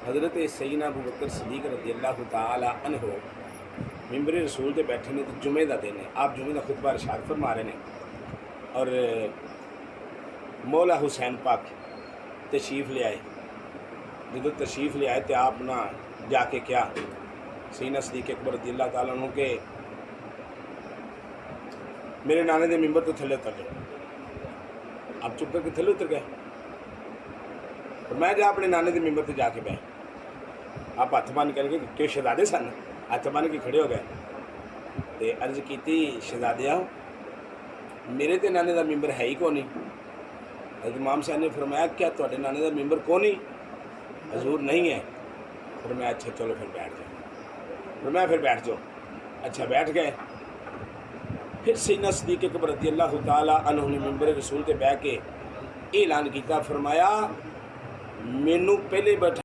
हज़रत सैयदना अबू बकर सिद्दीक़ रज़ियल्लाहु ताला अन्हु मिंबर रसूल से बैठे ने तो जुमे का दिन है। आप जुमे का खुतबा इरशाद फरमा रहे हैं और मौला हुसैन पाक तशरीफ़ ले आए। जो तशरीफ़ ले आए तो आप ना जाके क्या सैयदना सिद्दीक़ अकबर रज़ियल्लाहु ताला अन्हु के मेरे नाने के मिंबर तो थले उतर गए। आप चुप करके थले उतर गए और मैं जा अपने नाने के मिंबर पर जाके बह। आप हथ बन करके क्यों शहजादे सन हथ बन के खड़े हो गए तो अर्ज की शहजादिया मेरे तो नाने का मिंबर है ही को नहीं। हज़रत इमाम साहब ने फरमाया क्या थोड़े नाने का मिंबर को नहीं हजूर नहीं है। फरमाया अच्छा चलो फिर बैठ जाओ। फरमाया फिर बैठ जाओ। अच्छा बैठ गए। फिर सैयदना सिद्दीक़ अकबर रज़ियल्लाहु ताला अन्हु ने मिंबर रसूल ते बह के ऐलान किया। फरमाया मैनू पहले बैठा